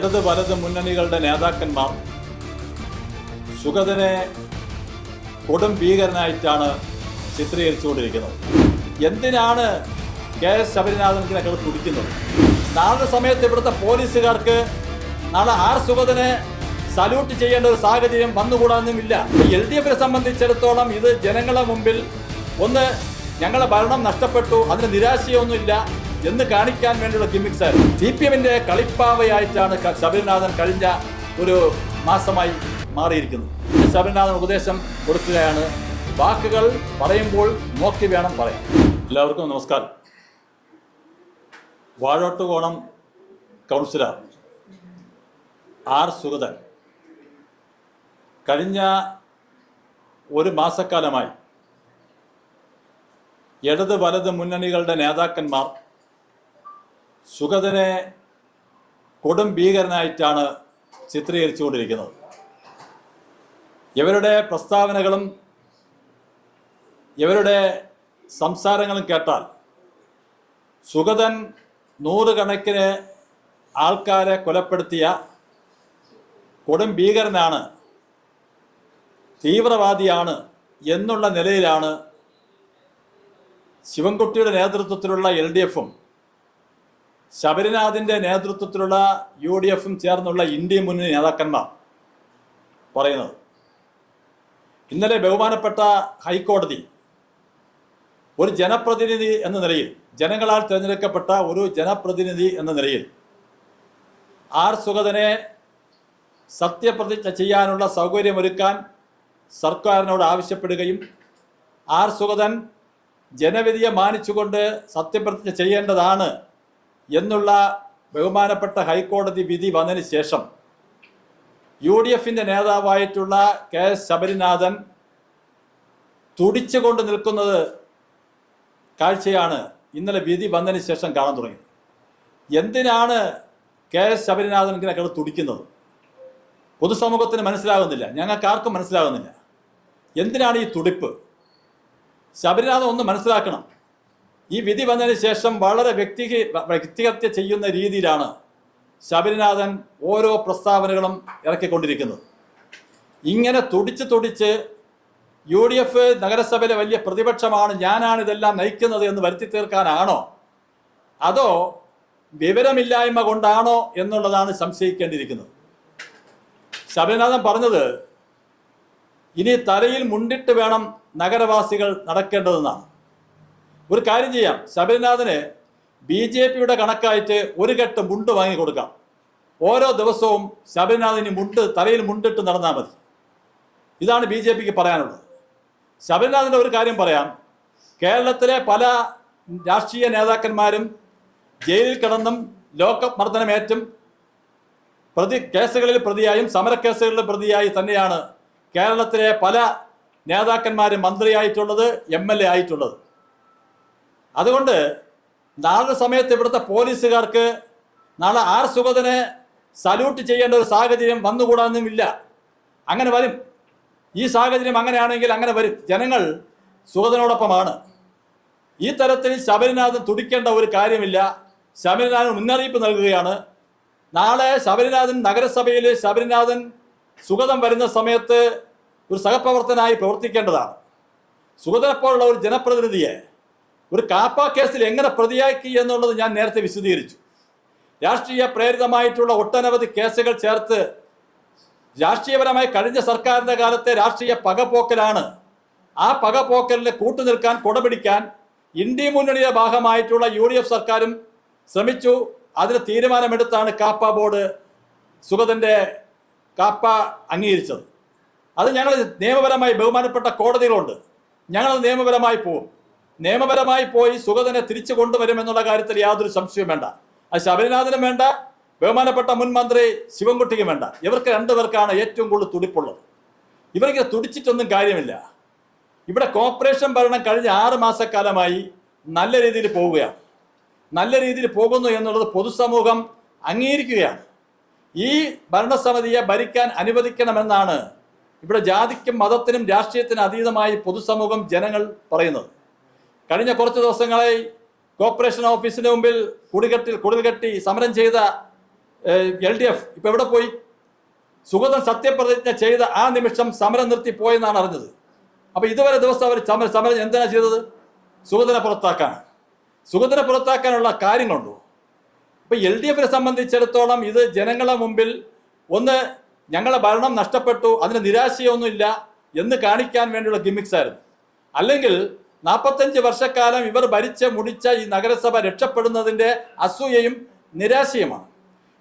ഇടത് വലത് മുന്നണികളുടെ നേതാക്കന്മാർ സുഗതനെ കൊടും ഭീകരനായിട്ടാണ് ചിത്രീകരിച്ചുകൊണ്ടിരിക്കുന്നത്. എന്തിനാണ് KS ശബരിനാഥനെ തുടിക്കുന്നത്? നാളെ സമയത്ത് ഇവിടുത്തെ പോലീസുകാർക്ക് നാളെ സുഗതനെ സല്യൂട്ട് ചെയ്യേണ്ട ഒരു സാഹചര്യം വന്നുകൂടാന്നുമില്ല. LDF സംബന്ധിച്ചിടത്തോളം ഇത് ജനങ്ങളെ മുമ്പിൽ ഒന്ന് ഞങ്ങളെ ഭരണം നഷ്ടപ്പെട്ടു, അതിന് നിരാശയൊന്നുമില്ല എന്ന് കാണിക്കാൻ വേണ്ടിയുള്ള ഗിമ്മിക്സ് ആയിരുന്നു. CPM-ന്റെ കളിപ്പാവയായിട്ടാണ് ശബരിനാഥൻ കഴിഞ്ഞ ഒരു മാസമായി മാറിയിരിക്കുന്നത്. ശബരിനാഥൻ ഉപദേശം കൊടുക്കുകയാണ്, വാക്കുകൾ പറയുമ്പോൾ നോക്കി വേണം പറയാൻ. എല്ലാവർക്കും നമസ്കാരം. വാഴോട്ടുകോണം കൗൺസിലർ സുഗതൻ കഴിഞ്ഞ ഒരു മാസക്കാലമായി ഇടത് വലത് മുന്നണികളുടെ നേതാക്കന്മാർ സുഗതനെ കൊടും ഭീകരനായിട്ടാണ് ചിത്രീകരിച്ചുകൊണ്ടിരിക്കുന്നത്. ഇവരുടെ പ്രസ്താവനകളും ഇവരുടെ സംസാരങ്ങളും കേട്ടാൽ സുഗതൻ നൂറുകണക്കിന് ആൾക്കാരെ കൊലപ്പെടുത്തിയ കൊടും ഭീകരനാണ്, തീവ്രവാദിയാണ് എന്നുള്ള നിലയിലാണ് ശിവൻകുട്ടിയുടെ നേതൃത്വത്തിലുള്ള LDF-ഉം ശബരിനാഥിൻ്റെ നേതൃത്വത്തിലുള്ള UDF-ഉം ചേർന്നുള്ള ഇന്ത്യ മുന്നണി നേതാക്കന്മാർ പറയുന്നത്. ഇന്നലെ ബഹുമാനപ്പെട്ട ഹൈക്കോടതി ഒരു ജനപ്രതിനിധി എന്ന നിലയിൽ, ജനങ്ങളാൽ തിരഞ്ഞെടുക്കപ്പെട്ട ഒരു ജനപ്രതിനിധി എന്ന നിലയിൽ സുഗതനെ സത്യപ്രതിജ്ഞ ചെയ്യാനുള്ള സൗകര്യമൊരുക്കാൻ സർക്കാരിനോട് ആവശ്യപ്പെടുകയും സുഗതൻ ജനവിധിയെ മാനിച്ചുകൊണ്ട് സത്യപ്രതിജ്ഞ ചെയ്യേണ്ടതാണ് എന്നുള്ള ബഹുമാനപ്പെട്ട ഹൈക്കോടതി വിധി വന്നതിന് ശേഷം UDF-ന്റെ നേതാവായിട്ടുള്ള KS ശബരിനാഥൻ തുടിച്ചുകൊണ്ട് നിൽക്കുന്നത് കാഴ്ചയാണ് ഇന്നലെ വിധി വന്നതിന് ശേഷം കാണാൻ തുടങ്ങിയത്. എന്തിനാണ് KS ശബരിനാഥൻ ഇങ്ങനെ തുടിക്കുന്നത്? പൊതുസമൂഹത്തിന് മനസ്സിലാകുന്നില്ല, ഞങ്ങൾക്ക് ആർക്കും മനസ്സിലാകുന്നില്ല. എന്തിനാണ് ഈ തുടിപ്പ്? ശബരിനാഥൻ ഒന്ന് മനസ്സിലാക്കണം. ഈ വിധി വന്നതിന് ശേഷം വളരെ വ്യക്തിഹത്യ ചെയ്യുന്ന രീതിയിലാണ് ശബരിനാഥൻ ഓരോ പ്രസ്താവനകളും ഇറക്കിക്കൊണ്ടിരിക്കുന്നത്. ഇങ്ങനെ തുടിച്ച് UDF നഗരസഭയിലെ വലിയ പ്രതിപക്ഷമാണ്, ഞാനാണ് ഇതെല്ലാം നയിക്കുന്നത് എന്ന് വരുത്തി തീർക്കാനാണോ, അതോ വിവരമില്ലായ്മ കൊണ്ടാണോ എന്നുള്ളതാണ് സംശയിക്കേണ്ടിയിരിക്കുന്നത്. ശബരിനാഥൻ പറഞ്ഞത് ഇനി തലയിൽ മുണ്ടിട്ട് വേണം നഗരവാസികൾ നടക്കേണ്ടതെന്നാണ്. ഒരു കാര്യം ചെയ്യാം, ശബരിനാഥന് BJP-യുടെ കണക്കായിട്ട് ഒരു കെട്ട് മുണ്ട് വാങ്ങിക്കൊടുക്കാം. ഓരോ ദിവസവും ശബരിനാഥന് തലയിൽ മുണ്ടിട്ട് നടന്നാൽ മതി. ഇതാണ് BJP-ക്ക് പറയാനുള്ളത്. ശബരിനാഥൻ്റെ ഒരു കാര്യം പറയാം, കേരളത്തിലെ പല രാഷ്ട്രീയ നേതാക്കന്മാരും ജയിലിൽ കിടന്നും ലോക്കപ്പ് മർദ്ദനമേറ്റും കേസുകളിൽ പ്രതിയായും സമരക്കേസുകളിൽ പ്രതിയായി തന്നെയാണ് കേരളത്തിലെ പല നേതാക്കന്മാരും മന്ത്രിയായിട്ടുള്ളത്, MLA ആയിട്ടുള്ളത്. അതുകൊണ്ട് നാളെ സമയത്ത് ഇവിടുത്തെ പോലീസുകാർക്ക് നാളെ സുഗതനെ സല്യൂട്ട് ചെയ്യേണ്ട ഒരു സാഹചര്യം വന്നുകൂടാന്നുമില്ല. അങ്ങനെ വരും. ഈ സാഹചര്യം അങ്ങനെയാണെങ്കിൽ അങ്ങനെ വരും. ജനങ്ങൾ സുഗതനോടൊപ്പമാണ്. ഈ തരത്തിൽ ശബരിനാഥൻ തുടിക്കേണ്ട ഒരു കാര്യമില്ല. ശബരിനാഥൻ മുന്നറിയിപ്പ് നൽകുകയാണ്. നാളെ ശബരിനാഥൻ നഗരസഭയിൽ ശബരിനാഥൻ സുഗതൻ വരുന്ന സമയത്ത് ഒരു സഹപ്രവർത്തനായി പ്രവർത്തിക്കേണ്ടതാണ്. സുഗതനെപ്പോലുള്ള ഒരു ജനപ്രതിനിധിയെ ഒരു കാപ്പ കേസിൽ എങ്ങനെ പ്രതിയാക്കി എന്നുള്ളത് ഞാൻ നേരത്തെ വിശദീകരിച്ചു. രാഷ്ട്രീയ പ്രേരിതമായിട്ടുള്ള ഒട്ടനവധി കേസുകൾ ചേർത്ത് രാഷ്ട്രീയപരമായി കഴിഞ്ഞ സർക്കാരിൻ്റെ കാലത്തെ രാഷ്ട്രീയ പകപോക്കലാണ്. ആ പകപോക്കലിന് കൂട്ടുനിൽക്കാൻ, കുടപിടിക്കാൻ ഇന്ത്യ മുന്നണിയുടെ ഭാഗമായിട്ടുള്ള UDF സർക്കാരും ശ്രമിച്ചു. അതിന് തീരുമാനമെടുത്താണ് കാപ്പ ബോർഡ് സുഗതൻ്റെ കാപ്പ അംഗീകരിച്ചത്. അത് ഞങ്ങൾ നിയമപരമായി ബഹുമാനപ്പെട്ട കോടതികളുണ്ട്, ഞങ്ങളത് നിയമപരമായി പോകും. നിയമപരമായി പോയി സുഗതനെ തിരിച്ചു കൊണ്ടുവരുമെന്നുള്ള കാര്യത്തിൽ യാതൊരു സംശയവും വേണ്ട. അത് ശബരിനാഥനും വേണ്ട, ബഹുമാനപ്പെട്ട മുൻ മന്ത്രി ശിവൻകുട്ടിക്കും വേണ്ട. ഇവർക്ക് രണ്ടുപേർക്കാണ് ഏറ്റവും കൂടുതൽ തുടിപ്പുള്ളത്. ഇവർക്ക് തുടിച്ചിട്ടൊന്നും കാര്യമില്ല. ഇവിടെ കോർപ്പറേഷൻ ഭരണം കഴിഞ്ഞ 6 മാസക്കാലമായി നല്ല രീതിയിൽ പോവുകയാണ്. നല്ല രീതിയിൽ പോകുന്നു എന്നുള്ളത് പൊതുസമൂഹം അംഗീകരിക്കുകയാണ്. ഈ ഭരണസമിതിയെ ഭരിക്കാൻ അനുവദിക്കണമെന്നാണ് ഇവിടെ ജാതിക്കും മതത്തിനും രാഷ്ട്രീയത്തിനും അതീതമായി പൊതുസമൂഹം ജനങ്ങൾ പറയുന്നത്. കഴിഞ്ഞ കുറച്ച് ദിവസങ്ങളായി കോർപ്പറേഷൻ ഓഫീസിന് മുമ്പിൽ കുടിൽകെട്ടി സമരം ചെയ്ത LDF ഇപ്പൊ എവിടെ പോയി? സുഗതൻ സത്യപ്രതിജ്ഞ ചെയ്ത ആ നിമിഷം സമരം നിർത്തി പോയെന്നാണ് അറിഞ്ഞത്. അപ്പൊ ഇതുവരെ ദിവസം അവർ സമരം എന്തിനാ ചെയ്തത്? സുഗതനെ പുറത്താക്കാനാണ്. സുഗതനെ പുറത്താക്കാനുള്ള കാര്യങ്ങളുണ്ടോ? ഇപ്പൊ LDFനെ സംബന്ധിച്ചിടത്തോളം ഇത് ജനങ്ങളെ മുമ്പിൽ ഒന്ന് ഞങ്ങളെ ഭരണം നഷ്ടപ്പെട്ടു, അതിന് നിരാശയൊന്നുമില്ല എന്ന് കാണിക്കാൻ വേണ്ടിയുള്ള ഗിമിക്സ് ആയിരുന്നു. അല്ലെങ്കിൽ 45 വർഷക്കാലം ഇവർ ഭരിച്ച് മുടിച്ച ഈ നഗരസഭ രക്ഷപ്പെടുന്നതിന്റെ അസൂയയും നിരാശയുമാണ്.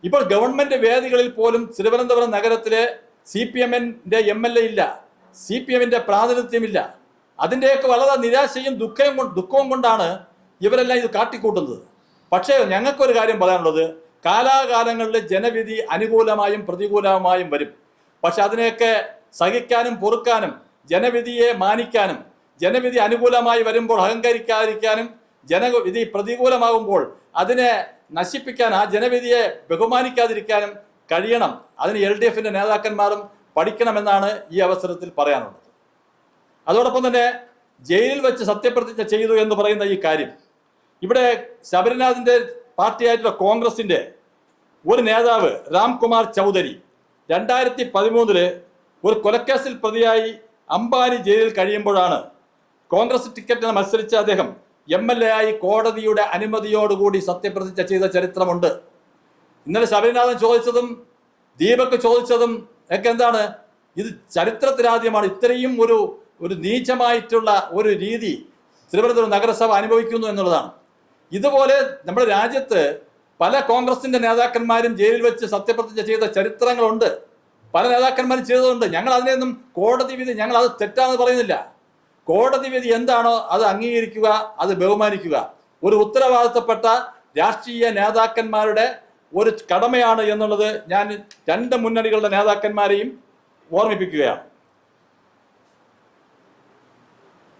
ഇപ്പോൾ ഗവൺമെന്റ് വേദികളിൽ പോലും തിരുവനന്തപുരം നഗരത്തിലെ CPMന്റെ MLA ഇല്ല, CPMന്റെ പ്രാതിനിധ്യമില്ല. അതിൻ്റെയൊക്കെ വളരെ നിരാശയും ദുഃഖവും കൊണ്ടാണ് ഇവരെല്ലാം ഇത് കാട്ടിക്കൂട്ടുന്നത്. പക്ഷേ ഞങ്ങൾക്കൊരു കാര്യം പറയാനുള്ളത്, കാലാകാലങ്ങളിൽ ജനവിധി അനുകൂലമായും പ്രതികൂലമായും വരും. പക്ഷെ അതിനെയൊക്കെ സഹിക്കാനും പൊറുക്കാനും ജനവിധിയെ മാനിക്കാനും ജനവിധി അനുകൂലമായി വരുമ്പോൾ അഹങ്കരിക്കാതിരിക്കാനും ജനവിധി പ്രതികൂലമാകുമ്പോൾ അതിനെ നശിപ്പിക്കാൻ ആ ജനവിധിയെ ബഹുമാനിക്കാതിരിക്കാനും കഴിയണം. അതിന് LDFന്റെ നേതാക്കന്മാരും പഠിക്കണമെന്നാണ് ഈ അവസരത്തിൽ പറയാനുള്ളത്. അതോടൊപ്പം തന്നെ ജയിലിൽ വെച്ച് സത്യപ്രതിജ്ഞ ചെയ്തു എന്ന് പറയുന്ന ഈ കാര്യം, ഇവിടെ ശബരിനാഥിന്റെ പാർട്ടിയായിട്ടുള്ള കോൺഗ്രസിന്റെ ഒരു നേതാവ് രാംകുമാർ ചൗധരി 2013 ഒരു കൊലക്കേസിൽ പ്രതിയായി അംബാനി ജയിലിൽ കഴിയുമ്പോഴാണ് കോൺഗ്രസ് ടിക്കറ്റിന് മത്സരിച്ച അദ്ദേഹം MLA ആയി കോടതിയുടെ അനുമതിയോടുകൂടി സത്യപ്രതിജ്ഞ ചെയ്ത ചരിത്രമുണ്ട്. ഇന്നലെ ശബരിനാഥൻ ചോദിച്ചതും ദീപക് ചോദിച്ചതും ഒക്കെ എന്താണ്? ഇത് ചരിത്രത്തിലാദ്യമാണ് ഇത്രയും ഒരു നീചമായിട്ടുള്ള ഒരു രീതി തിരുവനന്തപുരം നഗരസഭ അനുഭവിക്കുന്നു എന്നുള്ളതാണ്. ഇതുപോലെ നമ്മുടെ രാജ്യത്ത് പല കോൺഗ്രസിന്റെ നേതാക്കന്മാരും ജയിലിൽ വെച്ച് സത്യപ്രതിജ്ഞ ചെയ്ത ചരിത്രങ്ങളുണ്ട്. പല നേതാക്കന്മാരും ചെയ്തതുണ്ട്. ഞങ്ങൾ അതിനെയൊന്നും കോടതി വിധി ഞങ്ങൾ അത് തെറ്റാണെന്ന് പറയുന്നില്ല. കോടതി വിധി എന്താണോ അത് അംഗീകരിക്കുക, അത് ബഹുമാനിക്കുക ഒരു ഉത്തരവാദിത്തപ്പെട്ട രാഷ്ട്രീയ നേതാക്കന്മാരുടെ ഒരു കടമയാണ് എന്നുള്ളത് ഞാൻ രണ്ട് മുന്നണികളുടെ നേതാക്കന്മാരെയും ഓർമ്മിപ്പിക്കുകയാണ്.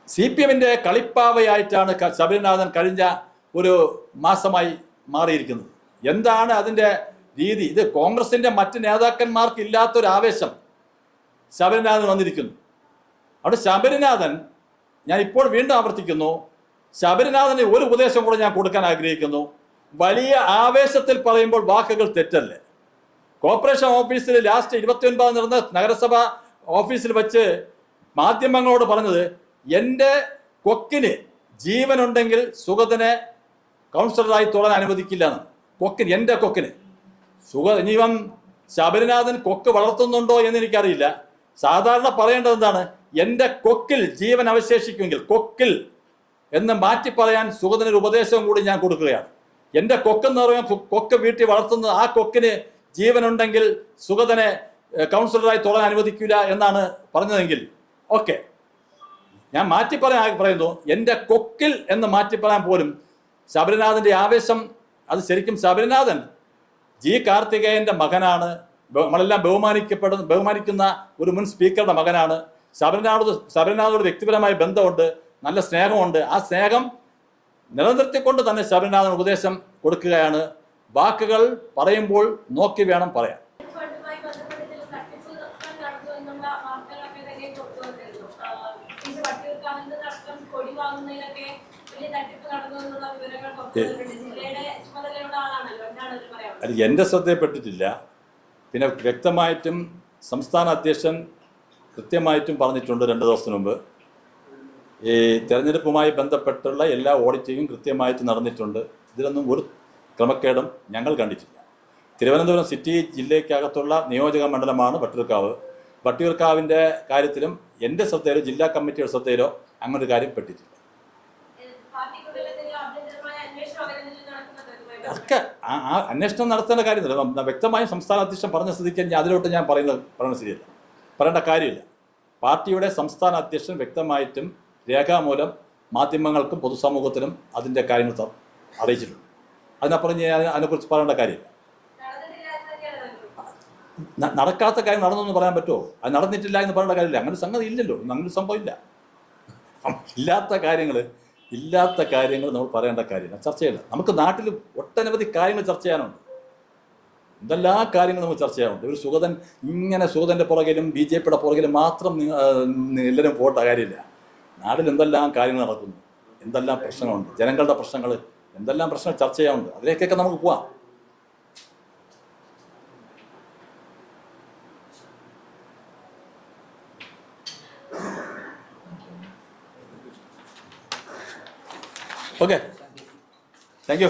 CPMന്റെ കളിപ്പാവയായിട്ടാണ് ശബരിനാഥൻ കഴിഞ്ഞ ഒരു മാസമായി മാറിയിരിക്കുന്നത്. എന്താണ് അതിൻ്റെ രീതി? ഇത് കോൺഗ്രസിന്റെ മറ്റ് നേതാക്കന്മാർക്ക് ഇല്ലാത്തൊരു ആവേശം ശബരിനാഥൻ വന്നിരിക്കുന്നു. അവിടെ ശബരിനാഥൻ, ഞാൻ ഇപ്പോൾ വീണ്ടും ആവർത്തിക്കുന്നു, ശബരിനാഥന് ഒരു ഉപദേശം കൂടെ ഞാൻ കൊടുക്കാൻ ആഗ്രഹിക്കുന്നു. വലിയ ആവേശത്തിൽ പറയുമ്പോൾ വാക്കുകൾ തെറ്റല്ലേ. കോർപ്പറേഷൻ ഓഫീസിൽ ലാസ്റ്റ് 29 നടന്ന നഗരസഭ ഓഫീസിൽ വെച്ച് മാധ്യമങ്ങളോട് പറഞ്ഞത്, എൻ്റെ കൊക്കിന് ജീവനുണ്ടെങ്കിൽ സുഗതനെ കൗൺസിലറായി തൊടാൻ അനുവദിക്കില്ല എന്ന്. കൊക്കിന്, എൻ്റെ കൊക്കിന്. ഇനിവൻ ശബരിനാഥൻ കൊക്ക് വളർത്തുന്നുണ്ടോ എന്ന് എനിക്കറിയില്ല. സാധാരണ പറയേണ്ടത് എന്താണ്? എൻ്റെ കൊക്കിൽ ജീവൻ അവശേഷിക്കുമെങ്കിൽ, കൊക്കിൽ എന്ന് മാറ്റി പറയാൻ സുഗതനൊരു ഉപദേശവും കൂടി ഞാൻ കൊടുക്കുകയാണ്. എൻ്റെ കൊക്കെന്ന് പറയാൻ കൊക്ക് വീട്ടിൽ വളർത്തുന്നത്, ആ കൊക്കിന് ജീവനുണ്ടെങ്കിൽ സുഗതനെ കൗൺസിലറായി തൊടാൻ അനുവദിക്കില്ല എന്നാണ് പറഞ്ഞതെങ്കിൽ ഓക്കെ, ഞാൻ മാറ്റി പറയുന്നു. എൻ്റെ കൊക്കിൽ എന്ന് മാറ്റി പറയാൻ പോലും ശബരിനാഥൻ്റെ ആവേശം, അത് ശരിക്കും ശബരിനാഥൻ കാർത്തികേയൻ്റെ മകനാണ്. നമ്മളെല്ലാം ബഹുമാനിക്കുന്ന ഒരു മുൻ സ്പീക്കറുടെ മകനാണ്. ശബരിനാഥോട് വ്യക്തിപരമായ ബന്ധമുണ്ട്, നല്ല സ്നേഹമുണ്ട്. ആ സ്നേഹം നിലനിർത്തിക്കൊണ്ട് തന്നെ ശബരിനാഥൻ ഉപദേശം കൊടുക്കുകയാണ്. വാക്കുകൾ പറയുമ്പോൾ നോക്കി വേണം പറയാൻ. എൻ്റെ ശ്രദ്ധയിൽപ്പെട്ടിട്ടില്ല. പിന്നെ വ്യക്തമായിട്ടും സംസ്ഥാന അധ്യക്ഷൻ കൃത്യമായിട്ടും പറഞ്ഞിട്ടുണ്ട് 2 ദിവസത്തിന് മുമ്പ്, ഈ തെരഞ്ഞെടുപ്പുമായി ബന്ധപ്പെട്ടുള്ള എല്ലാ ഓഡിറ്റിങ്ങും കൃത്യമായിട്ട് നടന്നിട്ടുണ്ട്. ഇതിലൊന്നും ഒരു ക്രമക്കേടും ഞങ്ങൾ കണ്ടിട്ടില്ല. തിരുവനന്തപുരം സിറ്റി ജില്ലയ്ക്കകത്തുള്ള നിയോജക മണ്ഡലമാണ് വട്ടിയൂർക്കാവ്. വട്ടിയൂർക്കാവിൻ്റെ കാര്യത്തിലും എൻ്റെ ശ്രദ്ധയിലോ ജില്ലാ കമ്മിറ്റിയുടെ ശ്രദ്ധയിലോ അങ്ങനൊരു കാര്യം പെട്ടിട്ടില്ല. അതൊക്കെ ആ അന്വേഷണം നടത്തേണ്ട കാര്യമില്ല. വ്യക്തമായും സംസ്ഥാന അധ്യക്ഷൻ പറഞ്ഞ സ്ഥിതിക്ക് അതിലോട്ട് ഞാൻ പറയുന്നത് ശരിയല്ല, പറയേണ്ട കാര്യമില്ല. പാർട്ടിയുടെ സംസ്ഥാന അധ്യക്ഷൻ വ്യക്തമായിട്ടും രേഖാമൂലം മാധ്യമങ്ങൾക്കും പൊതുസമൂഹത്തിനും അതിൻ്റെ കാര്യങ്ങൾ അറിയിച്ചിട്ടുണ്ട്. അതിനപ്പുറം ഞാൻ അതിനെക്കുറിച്ച് പറയേണ്ട കാര്യമില്ല. നടക്കാത്ത കാര്യം നടന്നു പറയാൻ പറ്റുമോ? അത് നടന്നിട്ടില്ല എന്ന് പറയേണ്ട കാര്യമില്ല. അങ്ങനെ സംഗതി ഇല്ലല്ലോ, അങ്ങനെ സംഭവം ഇല്ല. ഇല്ലാത്ത കാര്യങ്ങൾ നമ്മൾ പറയേണ്ട കാര്യമില്ല, ചർച്ച ചെയ്യില്ല. നമുക്ക് നാട്ടിൽ ഒട്ടനവധി കാര്യങ്ങൾ ചർച്ച ചെയ്യാനുണ്ട്, എന്തെല്ലാം കാര്യങ്ങൾ നമുക്ക് ചർച്ച ചെയ്യാനുണ്ട്. ഒരു സുഗതൻ്റെ പുറകിലും BJPയുടെ പുറകിലും മാത്രം എല്ലാവരും പോട്ട കാര്യമില്ല. നാട്ടിൽ എന്തെല്ലാം കാര്യങ്ങൾ നടക്കുന്നു, എന്തെല്ലാം പ്രശ്നങ്ങളുണ്ട്, ജനങ്ങളുടെ പ്രശ്നങ്ങൾ, എന്തെല്ലാം പ്രശ്നങ്ങൾ ചർച്ച ചെയ്യാനുണ്ട്. അതിലേക്കൊക്കെ നമുക്ക് പോവാം. Okay, thank you.